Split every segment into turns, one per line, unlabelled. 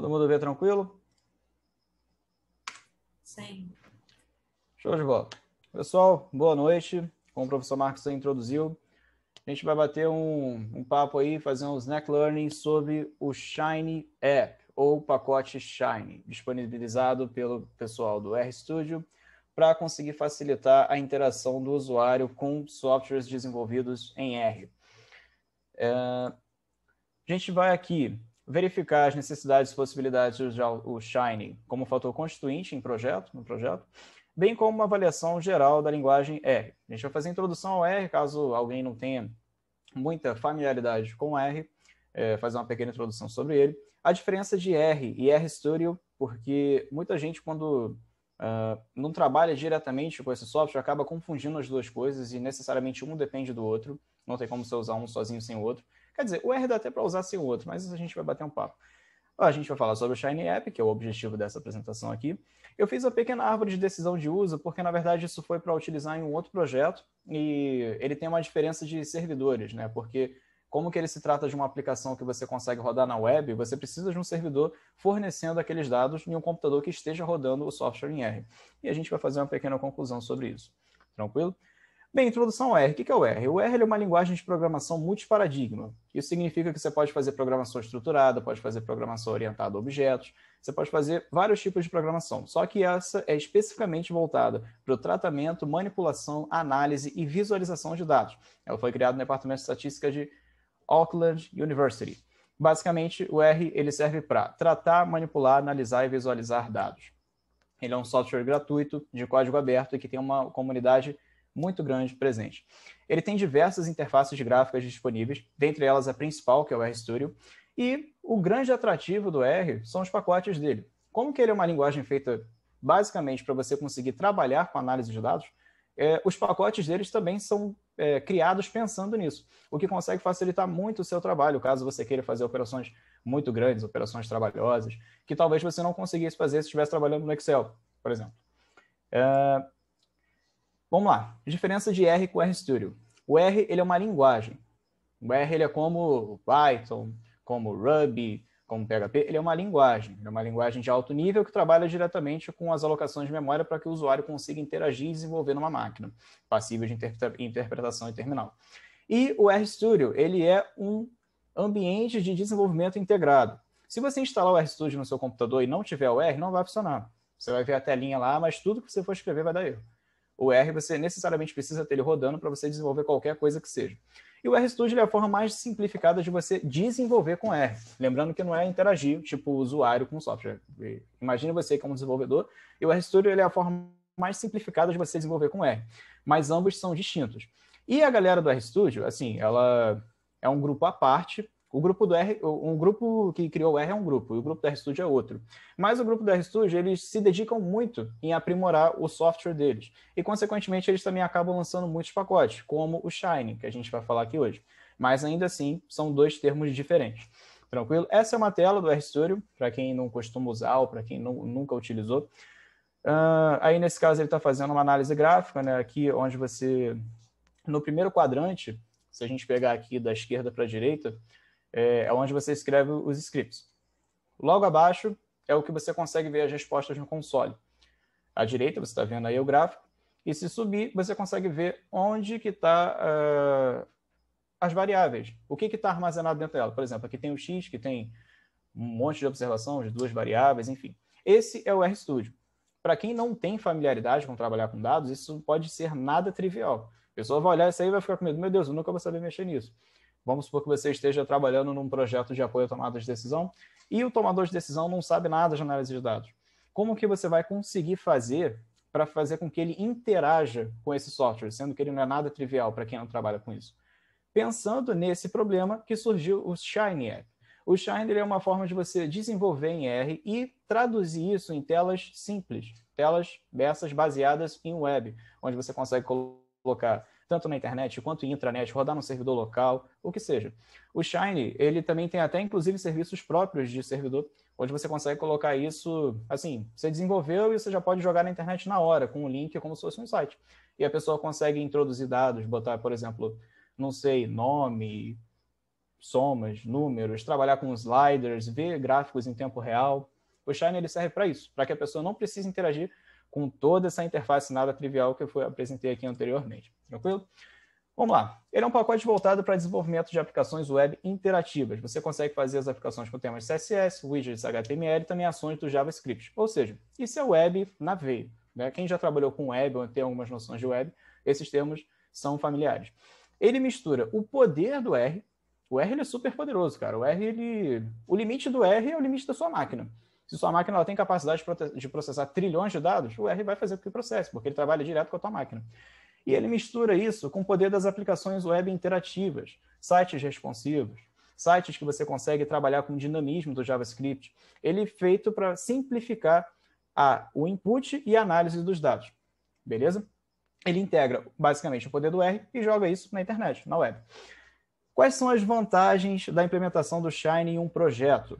Todo mundo vê tranquilo?
Sim.
Show de bola. Pessoal, boa noite. Como o professor Marcos introduziu, a gente vai bater um papo aí, fazer um snack learning sobre o Shiny App, ou pacote Shiny, disponibilizado pelo pessoal do RStudio para conseguir facilitar a interação do usuário com softwares desenvolvidos em R. A gente vai aqui verificar as necessidades e possibilidades de usar o Shiny como fator constituinte no projeto, bem como uma avaliação geral da linguagem R. A gente vai fazer a introdução ao R, caso alguém não tenha muita familiaridade com R, fazer uma pequena introdução sobre ele. A diferença de R e RStudio, porque muita gente, quando não trabalha diretamente com esse software, acaba confundindo as duas coisas e necessariamente um depende do outro. Não tem como você usar um sozinho sem o outro. Quer dizer, o R dá até para usar sem o outro, mas a gente vai bater um papo. A gente vai falar sobre o Shiny App, que é o objetivo dessa apresentação aqui. Eu fiz uma pequena árvore de decisão de uso, porque, na verdade, isso foi para utilizar em um outro projeto, e ele tem uma diferença de servidores, né? Porque, como que ele se trata de uma aplicação que você consegue rodar na web, você precisa de um servidor fornecendo aqueles dados em um computador que esteja rodando o software em R. E a gente vai fazer uma pequena conclusão sobre isso. Tranquilo? Bem, introdução ao R. O que é o R? O R é uma linguagem de programação multiparadigma. Isso significa que você pode fazer programação estruturada, pode fazer programação orientada a objetos, você pode fazer vários tipos de programação. Só que essa é especificamente voltada para o tratamento, manipulação, análise e visualização de dados. Ela foi criada no Departamento de Estatística de Auckland University. Basicamente, o R ele serve para tratar, manipular, analisar e visualizar dados. Ele é um software gratuito, de código aberto e que tem uma comunidade muito grande presente. Ele tem diversas interfaces gráficas disponíveis, dentre elas a principal, que é o RStudio, e o grande atrativo do R são os pacotes dele. Como que ele é uma linguagem feita basicamente para você conseguir trabalhar com análise de dados, os pacotes deles também são criados pensando nisso, o que consegue facilitar muito o seu trabalho, caso você queira fazer operações muito grandes, operações trabalhosas, que talvez você não conseguisse fazer se estivesse trabalhando no Excel, por exemplo. Vamos lá, diferença de R com RStudio. O R ele é uma linguagem. O R ele é como Python, como Ruby, como PHP. Ele é uma linguagem de alto nível que trabalha diretamente com as alocações de memória para que o usuário consiga interagir e desenvolver numa máquina, passível de interpretação e terminal. E o RStudio ele é um ambiente de desenvolvimento integrado. Se você instalar o RStudio no seu computador e não tiver o R, não vai funcionar. Você vai ver a telinha lá, mas tudo que você for escrever vai dar erro. O R você necessariamente precisa ter ele rodando para você desenvolver qualquer coisa que seja. E o RStudio é a forma mais simplificada de você desenvolver com R. Lembrando que não é interagir, tipo usuário com o software. Imagine você como desenvolvedor, e o RStudio é a forma mais simplificada de você desenvolver com R. Mas ambos são distintos. E a galera do RStudio, assim, ela é um grupo à parte. O grupo do R, um grupo que criou o R é um grupo, e o grupo do RStudio é outro. Mas o grupo do RStudio, eles se dedicam muito em aprimorar o software deles. E, consequentemente, eles também acabam lançando muitos pacotes, como o Shiny, que a gente vai falar aqui hoje. Mas, ainda assim, são dois termos diferentes. Tranquilo? Essa é uma tela do RStudio, para quem não costuma usar ou para quem nunca utilizou. Aí, nesse caso, ele está fazendo uma análise gráfica, né? Aqui, onde você... No primeiro quadrante, se a gente pegar aqui da esquerda para a direita, é onde você escreve os scripts. Logo abaixo é o que você consegue ver as respostas no console. À direita, você está vendo aí o gráfico, e se subir, você consegue ver onde que está as variáveis. O que está armazenado dentro dela. Por exemplo, aqui tem o X, que tem um monte de observação de duas variáveis, enfim. Esse é o RStudio. Para quem não tem familiaridade com trabalhar com dados, isso pode ser nada trivial. A pessoa vai olhar isso aí e vai ficar com medo. Meu Deus, eu nunca vou saber mexer nisso. Vamos supor que você esteja trabalhando num projeto de apoio à tomada de decisão e o tomador de decisão não sabe nada de análise de dados. Como que você vai conseguir fazer para fazer com que ele interaja com esse software, sendo que ele não é nada trivial para quem não trabalha com isso? Pensando nesse problema que surgiu o Shiny App. O Shiny é uma forma de você desenvolver em R e traduzir isso em telas simples, telas dessas baseadas em web, onde você consegue colocar tanto na internet quanto em intranet, rodar no servidor local, o que seja. O Shiny, ele também tem até, inclusive, serviços próprios de servidor, onde você consegue colocar isso, assim, você desenvolveu e você já pode jogar na internet na hora, com um link como se fosse um site. E a pessoa consegue introduzir dados, botar, por exemplo, não sei, nome, somas, números, trabalhar com sliders, ver gráficos em tempo real. O Shiny ele serve para isso, para que a pessoa não precise interagir com toda essa interface nada trivial que eu apresentei aqui anteriormente. Tranquilo? Vamos lá. Ele é um pacote voltado para desenvolvimento de aplicações web interativas. Você consegue fazer as aplicações com temas CSS, widgets HTML e também ações do JavaScript. Ou seja, isso é web na veia. Né? Quem já trabalhou com web ou tem algumas noções de web, esses termos são familiares. Ele mistura o poder do R. O R ele é super poderoso, cara. O limite do R é o limite da sua máquina. Se sua máquina ela tem capacidade de processar trilhões de dados, o R vai fazer com que processe, porque ele trabalha direto com a tua máquina. E ele mistura isso com o poder das aplicações web interativas, sites responsivos, sites que você consegue trabalhar com o dinamismo do JavaScript. Ele é feito para simplificar o input e a análise dos dados. Beleza? Ele integra basicamente o poder do R e joga isso na internet, na web. Quais são as vantagens da implementação do Shiny em um projeto?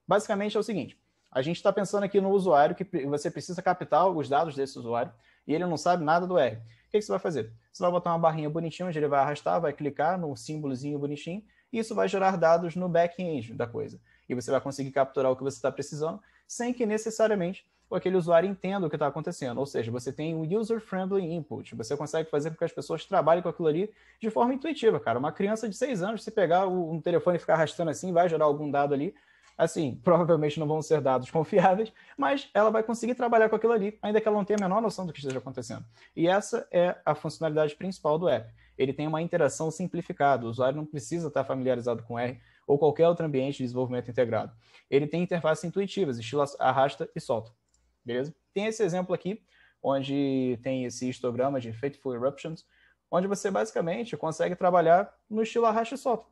Basicamente é o seguinte, a gente está pensando aqui no usuário que você precisa captar os dados desse usuário e ele não sabe nada do R. O que você vai fazer? Você vai botar uma barrinha bonitinha onde ele vai arrastar, vai clicar no símbolozinho bonitinho e isso vai gerar dados no back-end da coisa. E você vai conseguir capturar o que você está precisando sem que necessariamente aquele usuário entenda o que está acontecendo. Ou seja, você tem um user-friendly input. Você consegue fazer com que as pessoas trabalhem com aquilo ali de forma intuitiva, cara. Uma criança de 6 anos, se pegar um telefone e ficar arrastando assim, vai gerar algum dado ali. Assim, provavelmente não vão ser dados confiáveis, mas ela vai conseguir trabalhar com aquilo ali, ainda que ela não tenha a menor noção do que esteja acontecendo. E essa é a funcionalidade principal do app. Ele tem uma interação simplificada, o usuário não precisa estar familiarizado com R ou qualquer outro ambiente de desenvolvimento integrado. Ele tem interfaces intuitivas, estilo arrasta e solta. Beleza? Tem esse exemplo aqui, onde tem esse histograma de Faithful Eruptions, onde você basicamente consegue trabalhar no estilo arrasta e solta.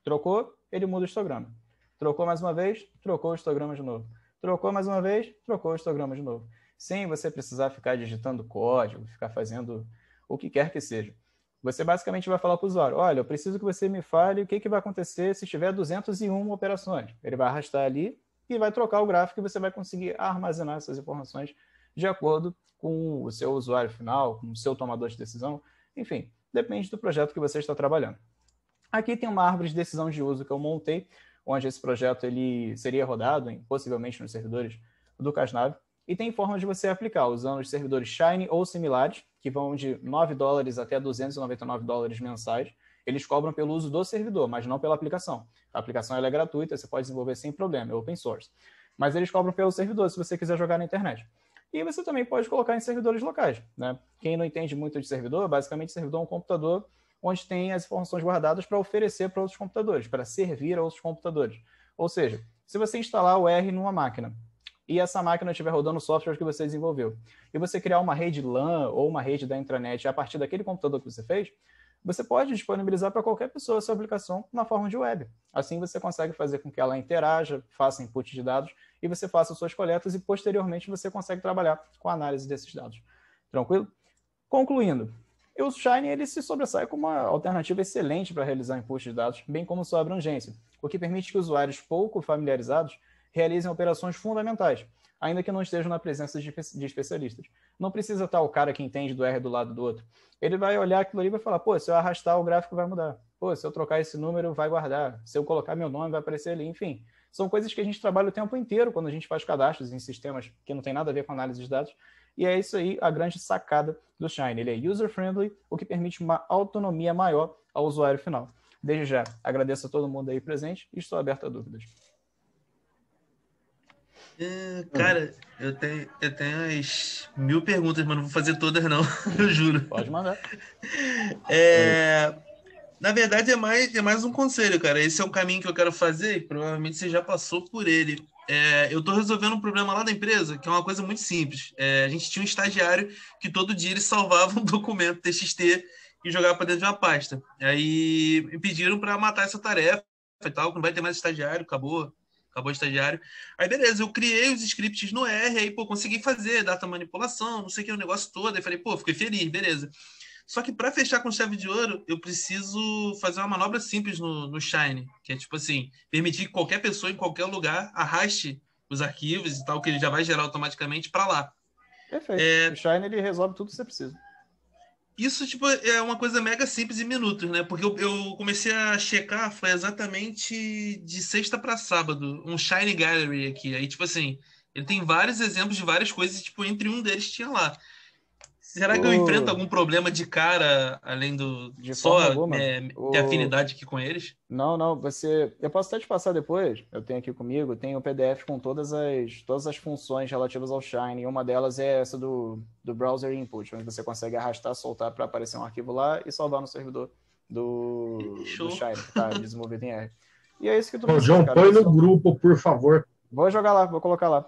Trocou, ele muda o histograma. Trocou mais uma vez, trocou o histograma de novo. Trocou mais uma vez, trocou o histograma de novo. Sem você precisar ficar digitando código, ficar fazendo o que quer que seja. Você basicamente vai falar para o usuário, olha, eu preciso que você me fale o que vai acontecer se tiver 201 operações. Ele vai arrastar ali e vai trocar o gráfico e você vai conseguir armazenar essas informações de acordo com o seu usuário final, com o seu tomador de decisão. Enfim, depende do projeto que você está trabalhando. Aqui tem uma árvore de decisão de uso que eu montei, onde esse projeto ele seria rodado, possivelmente nos servidores do Casnave, e tem formas de você aplicar, usando os servidores Shiny ou similares, que vão de $9 até $299 mensais. Eles cobram pelo uso do servidor, mas não pela aplicação. A aplicação ela é gratuita, você pode desenvolver sem problema, é open source. Mas eles cobram pelo servidor, se você quiser jogar na internet. E você também pode colocar em servidores locais. Né? Quem não entende muito de servidor, basicamente servidor é um computador onde tem as informações guardadas para oferecer para outros computadores, para servir a outros computadores. Ou seja, se você instalar o R numa máquina e essa máquina estiver rodando o software que você desenvolveu, e você criar uma rede LAN ou uma rede da intranet a partir daquele computador que você fez, você pode disponibilizar para qualquer pessoa a sua aplicação na forma de web. Assim você consegue fazer com que ela interaja, faça input de dados e você faça suas coletas e posteriormente você consegue trabalhar com a análise desses dados. Tranquilo? Concluindo, o Shiny ele se sobressai como uma alternativa excelente para realizar input de dados, bem como sua abrangência, o que permite que usuários pouco familiarizados realizem operações fundamentais, ainda que não estejam na presença de especialistas. Não precisa estar o cara que entende do R do lado do outro. Ele vai olhar aquilo ali e vai falar, pô, se eu arrastar o gráfico vai mudar. Pô, se eu trocar esse número vai guardar. Se eu colocar meu nome vai aparecer ali. Enfim, são coisas que a gente trabalha o tempo inteiro quando a gente faz cadastros em sistemas que não tem nada a ver com análise de dados. E é isso aí a grande sacada do Shiny. Ele é user-friendly, o que permite uma autonomia maior ao usuário final. Desde já, agradeço a todo mundo aí presente e estou aberto a dúvidas.
Cara, eu tenho as 1000 perguntas, mas não vou fazer todas não, eu juro.
Pode mandar.
Na verdade, é mais um conselho, cara. Esse é um caminho que eu quero fazer e provavelmente você já passou por ele. Eu estou resolvendo um problema lá da empresa, que é uma coisa muito simples. A gente tinha um estagiário que todo dia ele salvava um documento TXT e jogava para dentro de uma pasta. Aí me pediram para matar essa tarefa e tal, não vai ter mais estagiário, acabou o estagiário. Aí, beleza, eu criei os scripts no R, aí, pô, consegui fazer data manipulação, não sei o que, o negócio todo. Aí falei, pô, fiquei feliz, beleza. Só que para fechar com chave de ouro, eu preciso fazer uma manobra simples no Shine, que é tipo assim, permitir que qualquer pessoa em qualquer lugar arraste os arquivos e tal, que ele já vai gerar automaticamente para lá.
Perfeito. O Shine ele resolve tudo que você precisa.
Isso, tipo, é uma coisa mega simples em minutos, né? Porque eu comecei a checar, foi exatamente de sexta para sábado, um Shine Gallery aqui. Aí, tipo assim, ele tem vários exemplos de várias coisas, e, tipo, entre um deles tinha lá. Será que eu enfrento algum problema de cara, além do
De forma
só,
alguma.
né, ter afinidade aqui com eles?
Não, não, você. Eu posso até te passar depois. Eu tenho aqui comigo, tem o PDF com todas as funções relativas ao Shine. E uma delas é essa do Browser Input, onde você consegue arrastar, soltar para aparecer um arquivo lá e salvar no servidor do
Show.
Shine, que está desenvolvido em R. E é isso que tu
Ô,
precisa,
John,
cara.
põe no grupo, por favor.
Vou jogar lá, vou colocar lá.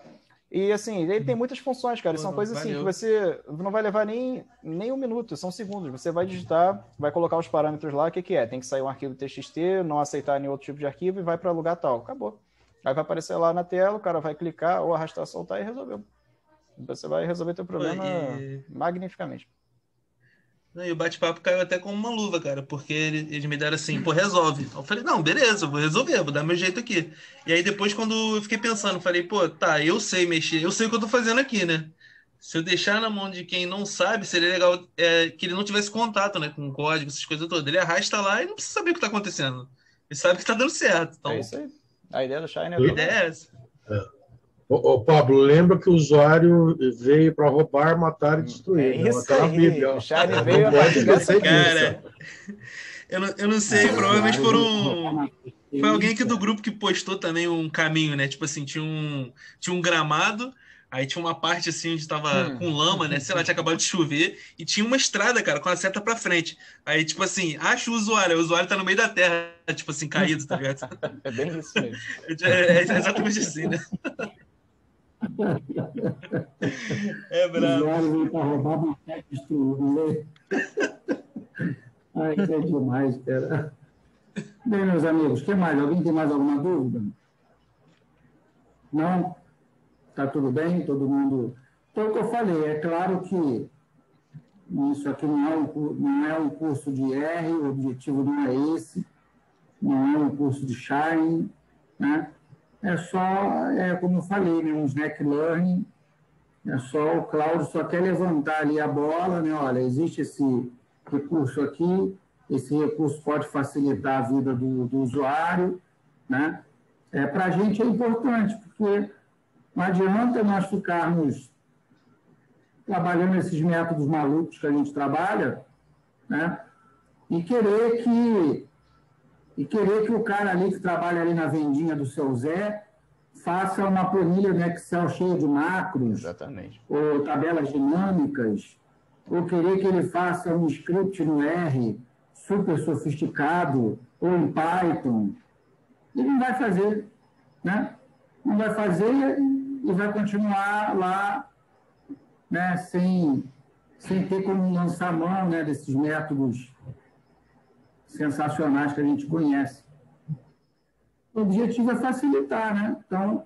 E assim, ele tem muitas funções, cara.
Pô,
São coisas assim que
valeu.
você não vai levar nem um minuto, são segundos. Você vai digitar, vai colocar os parâmetros lá, o que é? Tem que sair um arquivo TXT, não aceitar nenhum outro tipo de arquivo e vai para lugar tal. Acabou. Aí vai aparecer lá na tela, o cara vai clicar ou arrastar, soltar e resolveu. Você vai resolver teu problema magnificamente.
E o bate-papo caiu até como uma luva, cara, porque eles me deram assim, pô, resolve. Eu falei, não, beleza, eu vou resolver, vou dar meu jeito aqui. E aí depois, quando eu fiquei pensando, falei, pô, tá, eu sei mexer, eu sei o que eu tô fazendo aqui, né? Se eu deixar na mão de quem não sabe, seria legal que ele não tivesse contato, né, com o código, essas coisas todas. Ele arrasta lá e não precisa saber o que tá acontecendo. Ele sabe que tá dando certo.
É
Então,
isso aí. A ideia do Shine é
a ideia
toda
é essa.
Ô, Pablo, lembra que o usuário veio para roubar, matar e destruir.
É
Não,
isso
aquela
aí.
Bíblia.
O Shine
Não
veio a
pode
partir dessa
esquecer
Cara, eu não sei, provavelmente foram. Foi alguém aqui do grupo que postou também um caminho, né? Tipo assim, tinha um gramado, aí tinha uma parte assim onde tava com lama, né? Sei lá, tinha acabado de chover, e tinha uma estrada, cara, com a seta pra frente. Aí, tipo assim, acha o usuário tá no meio da terra, tipo assim, caído, tá ligado?
É bem isso mesmo.
É exatamente assim, né? É
O
brabo.
usuário veio para roubar, matar e destruir. Ai, isso é demais, cara. Bem, meus amigos, o que mais? Alguém tem mais alguma dúvida? Não? Está tudo bem? Todo mundo... Então, o que eu falei, é claro que isso aqui não é um curso de R, o objetivo não é esse, não é um curso de Shine, né? É só, como eu falei, né, um snack learning, é só o Cláudio só quer levantar ali a bola, né? Olha, existe esse recurso aqui, esse recurso pode facilitar a vida do usuário, né? Para a gente é importante, porque não adianta nós ficarmos trabalhando esses métodos malucos que a gente trabalha, né? E querer que o cara ali que trabalha ali na vendinha do seu Zé faça uma planilha no Excel cheia de macros,
Exatamente.
ou tabelas dinâmicas, ou querer que ele faça um script no R super sofisticado, ou em Python. Ele não vai fazer, né? Não vai fazer e vai continuar lá, né, sem ter como lançar mão, né, desses métodos sensacionais que a gente conhece. O objetivo é facilitar, né? Então,